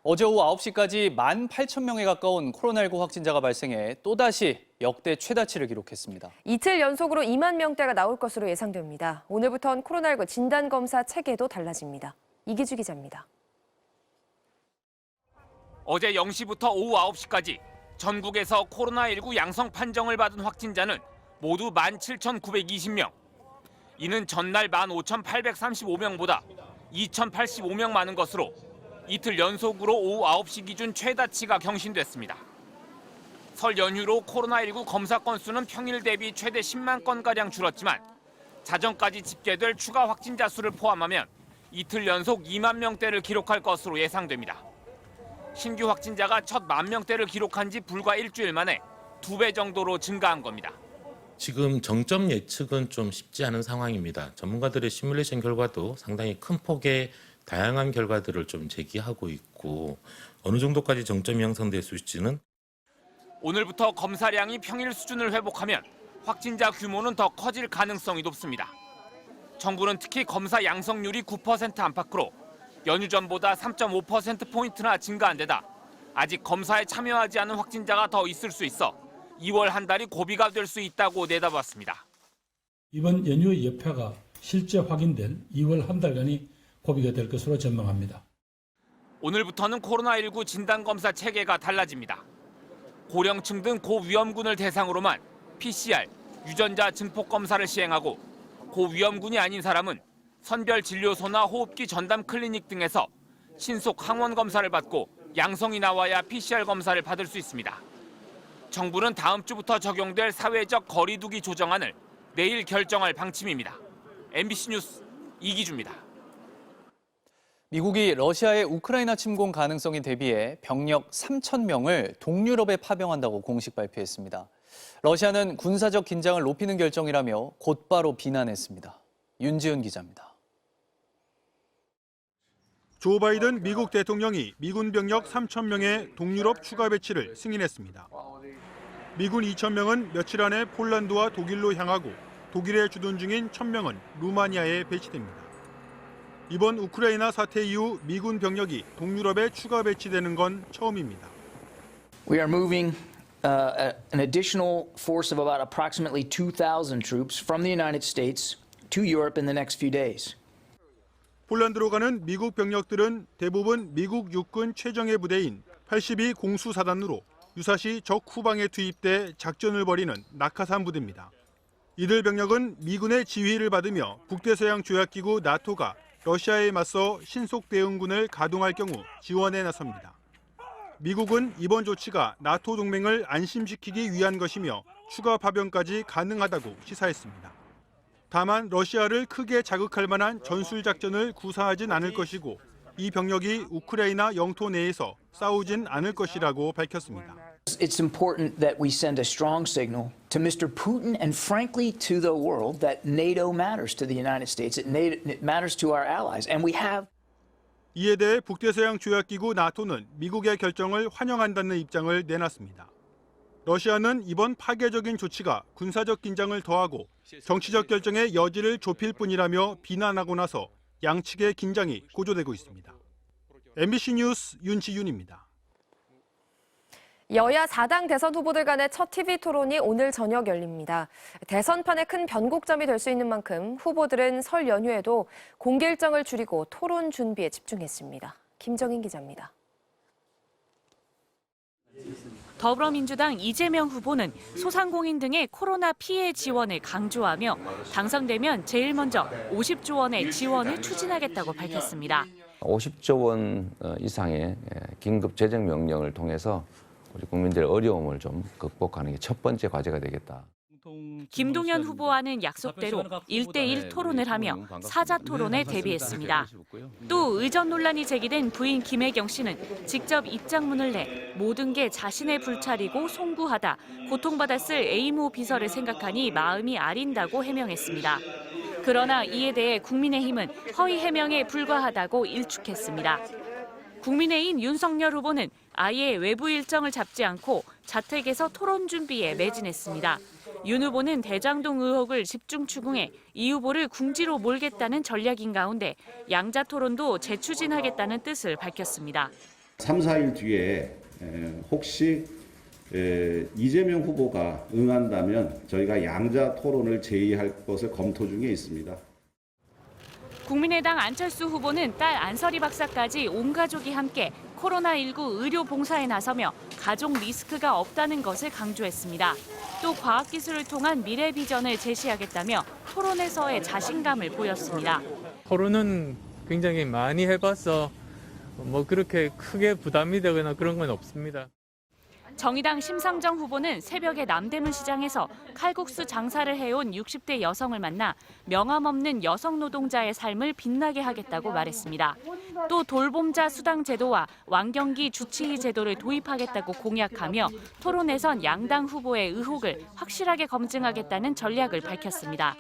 어제 오후 9시까지 18,000명에 가까운 코로나19 확진자가 발생해 또다시 역대 최다치를 기록했습니다. 이틀 연속으로 2만 명대가 나올 것으로 예상됩니다. 오늘부터는 코로나19 진단검사 체계도 달라집니다. 이기주 기자입니다. 어제 0시부터 오후 9시까지 전국에서 코로나19 양성 판정을 받은 확진자는 모두 17,920명. 이는 전날 15,835명보다 2,085명 많은 것으로 이틀 연속으로 오후 9시 기준 최다치가 경신됐습니다. 설 연휴로 코로나19 검사 건수는 평일 대비 최대 10만 건가량 줄었지만 자정까지 집계될 추가 확진자 수를 포함하면 이틀 연속 2만 명대를 기록할 것으로 예상됩니다. 신규 확진자가 첫 10,000명대를 기록한 지 불과 일주일 만에 2배 정도로 증가한 겁니다. 지금 정점 예측은 좀 쉽지 않은 상황입니다. 전문가들의 시뮬레이션 결과도 상당히 큰 폭의 다양한 결과들을 좀 제기하고 있고 어느 정도까지 정점이 형성될 수 있을지는 오늘부터 검사량이 평일 수준을 회복하면 확진자 규모는 더 커질 가능성이 높습니다. 정부는 특히 검사 양성률이 9% 안팎으로 연휴 전보다 3.5%포인트나 증가한 데다 아직 검사에 참여하지 않은 확진자가 더 있을 수 있어 2월 한 달이 고비가 될 수 있다고 내다봤습니다. 이번 연휴의 여파가 실제 확인된 2월 한 달간이 고비가 될 것으로 전망합니다. 오늘부터는 코로나19 진단검사 체계가 달라집니다. 고령층 등 고위험군을 대상으로만 PCR, 유전자 증폭검사를 시행하고 고위험군이 아닌 사람은 선별진료소나 호흡기 전담 클리닉 등에서 신속 항원 검사를 받고 양성이 나와야 PCR 검사를 받을 수 있습니다. 정부는 다음 주부터 적용될 사회적 거리 두기 조정안을 내일 결정할 방침입니다. MBC 뉴스 이기주입니다. 미국이 러시아의 우크라이나 침공 가능성에 대비해 병력 3,000명을 동유럽에 파병한다고 공식 발표했습니다. 러시아는 군사적 긴장을 높이는 결정이라며 곧바로 비난했습니다. 윤지은 기자입니다. 조 바이든 미국 대통령이 미군 병력 3,000명의 동유럽 추가 배치를 승인했습니다. 미군 2,000명은 며칠 안에 폴란드와 독일로 향하고 독일에 주둔 중인 1,000명은 루마니아에 배치됩니다. 이번 우크라이나 사태 이후 미군 병력이 동유럽에 추가 배치되는 건 처음입니다. We are moving an additional force of about approximately 2,000 troops from the United States to Europe in the next few days. 폴란드로 가는 미국 병력들은 대부분 미국 육군 최정예 부대인 82 공수사단으로 유사시 적 후방에 투입돼 작전을 벌이는 낙하산 부대입니다. 이들 병력은 미군의 지휘를 받으며 북대서양 조약기구 나토가 러시아에 맞서 신속 대응군을 가동할 경우 지원에 나섭니다. 미국은 이번 조치가 나토 동맹을 안심시키기 위한 것이며 추가 파병까지 가능하다고 시사했습니다. 다만 러시아를 크게 자극할 만한 전술작전을 구사하진 않을 것이고 이 병력이 우크라이나 영토 내에서 싸우진 않을 것이라고 밝혔습니다. It's important that we send a strong signal to Mr. Putin and frankly to the world that NATO matters to the United States. It matters to our allies. And we have. 이에 대해 북대서양 조약기구 나토는 미국의 결정을 환영한다는 입장을 내놨습니다. 러시아는 이번 파괴적인 조치가 군사적 긴장을 더하고 정치적 결정의 여지를 좁힐 뿐이라며 비난하고 나서 양측의 긴장이 고조되고 있습니다. MBC 뉴스 윤지윤입니다. 여야 4당 대선 후보들 간의 첫 TV 토론이 오늘 저녁 열립니다. 대선판에 큰 변곡점이 될 수 있는 만큼 후보들은 설 연휴에도 공개 일정을 줄이고 토론 준비에 집중했습니다. 김정인 기자입니다. 더불어민주당 이재명 후보는 소상공인 등의 코로나 피해 지원을 강조하며 당선되면 제일 먼저 50조 원의 지원을 추진하겠다고 밝혔습니다. 50조 원 이상의 긴급 재정 명령을 통해서 우리 국민들의 어려움을 좀 극복하는 게 첫 번째 과제가 되겠다. 김동연 후보와는 약속대로 1대1 토론을 하며 사자 토론에 대비했습니다. 또 의전 논란이 제기된 부인 김혜경 씨는 직접 입장문을 내 모든 게 자신의 불찰이고 송구하다, 고통받았을 A모 비서를 생각하니 마음이 아린다고 해명했습니다. 그러나 이에 대해 국민의힘은 허위 해명에 불과하다고 일축했습니다. 국민의힘 윤석열 후보는 아예 외부 일정을 잡지 않고 자택에서 토론 준비에 매진했습니다. 윤 후보는 대장동 의혹을 집중 추궁해 이 후보를 궁지로 몰겠다는 전략인 가운데 양자 토론도 재추진하겠다는 뜻을 밝혔습니다. 3, 4일 뒤에 혹시 이재명 후보가 응한다면 저희가 양자 토론을 제의할 것을 검토 중에 있습니다. 국민의당 안철수 후보는 딸 안설이 박사까지 온 가족이 함께 코로나19 의료 봉사에 나서며 가족 리스크가 없다는 것을 강조했습니다. 또 과학기술을 통한 미래 비전을 제시하겠다며 토론에서의 자신감을 보였습니다. 토론은 굉장히 많이 해봐서 뭐 그렇게 크게 부담이 되거나 그런 건 없습니다. 정의당 심상정 후보는 새벽에 남대문 시장에서 칼국수 장사를 해온 60대 여성을 만나 명함 없는 여성 노동자의 삶을 빛나게 하겠다고 말했습니다. 또 돌봄자 수당 제도와 왕경기 주치의 제도를 도입하겠다고 공약하며 토론에선 양당 후보의 의혹을 확실하게 검증하겠다는 전략을 밝혔습니다.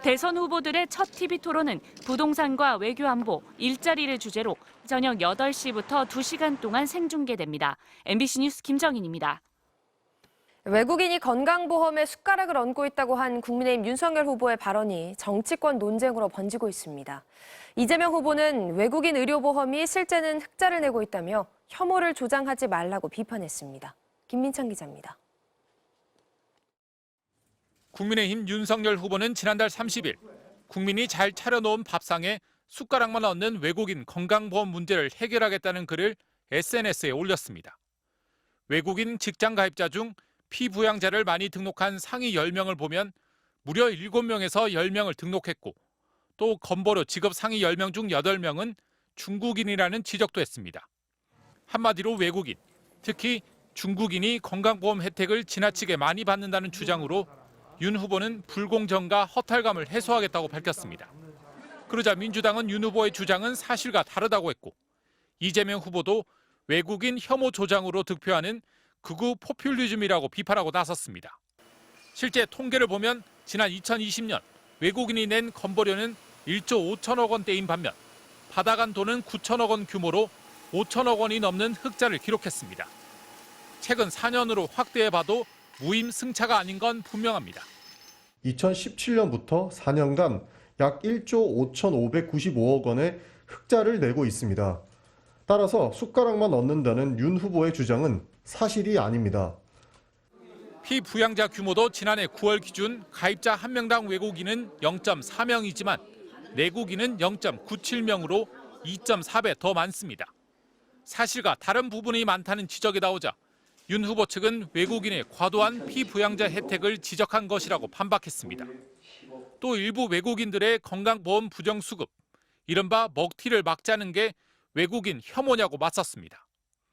대선 후보들의 첫 TV 토론은 부동산과 외교안보, 일자리를 주제로 저녁 8시부터 2시간 동안 생중계됩니다. MBC 뉴스 김정인입니다. 외국인이 건강보험에 숟가락을 얹고 있다고 한 국민의힘 윤석열 후보의 발언이 정치권 논쟁으로 번지고 있습니다. 이재명 후보는 외국인 의료보험이 실제는 흑자를 내고 있다며 혐오를 조장하지 말라고 비판했습니다. 김민창 기자입니다. 국민의힘 윤석열 후보는 지난달 30일 국민이 잘 차려놓은 밥상에 숟가락만 얹는 외국인 건강보험 문제를 해결하겠다는 글을 SNS에 올렸습니다. 외국인 직장 가입자 중 피부양자를 많이 등록한 상위 10명을 보면 무려 7명에서 10명을 등록했고 또 건보료 지급 상위 10명 중 8명은 중국인이라는 지적도 했습니다. 한마디로 외국인, 특히 중국인이 건강보험 혜택을 지나치게 많이 받는다는 주장으로 윤 후보는 불공정과 허탈감을 해소하겠다고 밝혔습니다. 그러자 민주당은 윤 후보의 주장은 사실과 다르다고 했고 이재명 후보도 외국인 혐오 조장으로 득표하는 극우 포퓰리즘이라고 비판하고 나섰습니다. 실제 통계를 보면 지난 2020년 외국인이 낸 건보료는 1조 5천억 원대인 반면 받아간 돈은 9천억 원 규모로 5천억 원이 넘는 흑자를 기록했습니다. 최근 4년으로 확대해봐도 무임승차가 아닌 건 분명합니다. 2017년부터 4년간 약 1조 5,595억 원의 흑자를 내고 있습니다. 따라서 숟가락만 얹는다는 윤 후보의 주장은 사실이 아닙니다. 피부양자 규모도 지난해 9월 기준 가입자 1명당 외국인은 0.4명이지만 내국인은 0.97명으로 2.4배 더 많습니다. 사실과 다른 부분이 많다는 지적이 나오자 윤 후보 측은 외국인의 과도한 피부양자 혜택을 지적한 것이라고 반박했습니다. 또 일부 외국인들의 건강보험 부정수급, 이른바 먹튀를 막자는 게 외국인 혐오냐고 맞섰습니다.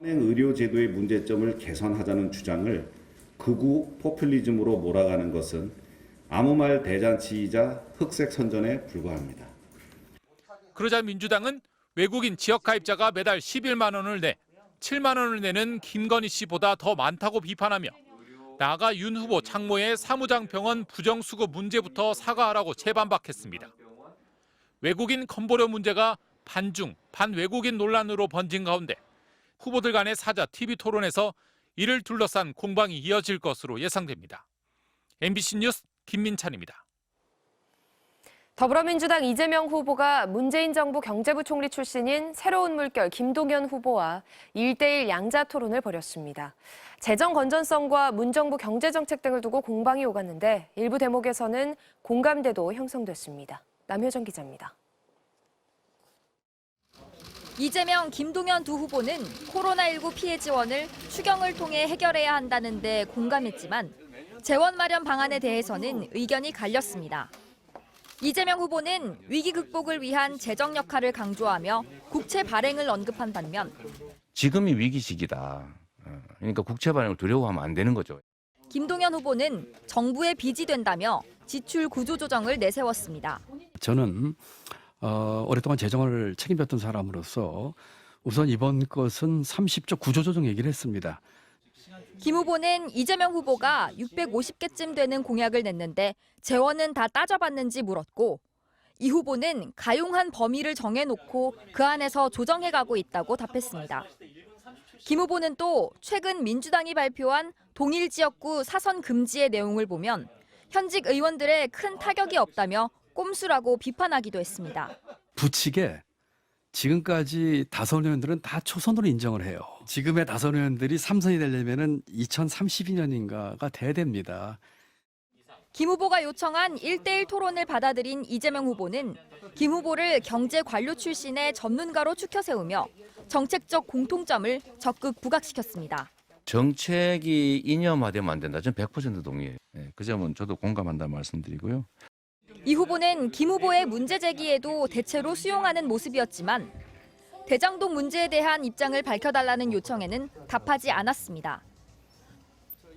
의료제도의 문제점을 개선하자는 주장을 극우 포퓰리즘으로 몰아가는 것은 아무 말 대잔치이자 흑색 선전에 불과합니다. 그러자 민주당은 외국인 지역 가입자가 매달 11만 원을 내 7만 원을 내는 김건희 씨보다 더 많다고 비판하며 나아가 윤 후보 장모의 사무장 병원 부정수급 문제부터 사과하라고 재반박했습니다. 외국인 건보료 문제가 반중, 반외국인 논란으로 번진 가운데 후보들 간의 사자 TV 토론에서 이를 둘러싼 공방이 이어질 것으로 예상됩니다. MBC 뉴스 김민찬입니다. 더불어민주당 이재명 후보가 문재인 정부 경제부 총리 출신인 새로운 물결 김동연 후보와 1대1 양자 토론을 벌였습니다. 재정 건전성과 문정부 경제정책 등을 두고 공방이 오갔는데 일부 대목에서는 공감대도 형성됐습니다. 남효정 기자입니다. 이재명, 김동연 두 후보는 코로나19 피해 지원을 추경을 통해 해결해야 한다는 데 공감했지만 재원 마련 방안에 대해서는 의견이 갈렸습니다. 이재명 후보는 위기 극복을 위한 재정 역할을 강조하며 국채 발행을 언급한 반면 지금이 위기 시기다. 그러니까 국채 발행을 두려워하면 안 되는 거죠. 김동연 후보는 정부의 빚이 된다며 지출 구조 조정을 내세웠습니다. 저는 오랫동안 재정을 책임졌던 사람으로서 우선 이번 것은 30조 구조조정 얘기를 했습니다. 김 후보는 이재명 후보가 650개쯤 되는 공약을 냈는데 재원은 다 따져봤는지 물었고 이 후보는 가용한 범위를 정해놓고 그 안에서 조정해가고 있다고 답했습니다. 김 후보는 또 최근 민주당이 발표한 동일 지역구 사선 금지의 내용을 보면 현직 의원들의 큰 타격이 없다며 꼼수라고 비판하기도 했습니다. 부칙에 지금까지 다선 의원들은 다 초선으로 인정을 해요. 지금의 다선 의원들이 3선이 되려면은 2032년인가가 돼야 됩니다. 김 후보가 요청한 1대1 토론을 받아들인 이재명 후보는 김 후보를 경제 관료 출신의 전문가로 추켜 세우며 정책적 공통점을 적극 부각시켰습니다. 정책이 이념화되면 안 된다. 저는 100% 동의해요. 그 점은 저도 공감한다는 말씀드리고요. 이 후보는 김 후보의 문제 제기에도 대체로 수용하는 모습이었지만 대장동 문제에 대한 입장을 밝혀달라는 요청에는 답하지 않았습니다.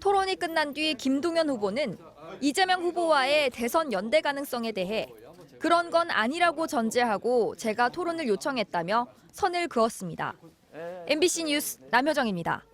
토론이 끝난 뒤 김동연 후보는 이재명 후보와의 대선 연대 가능성에 대해 그런 건 아니라고 전제하고 제가 토론을 요청했다며 선을 그었습니다. MBC 뉴스 남효정입니다.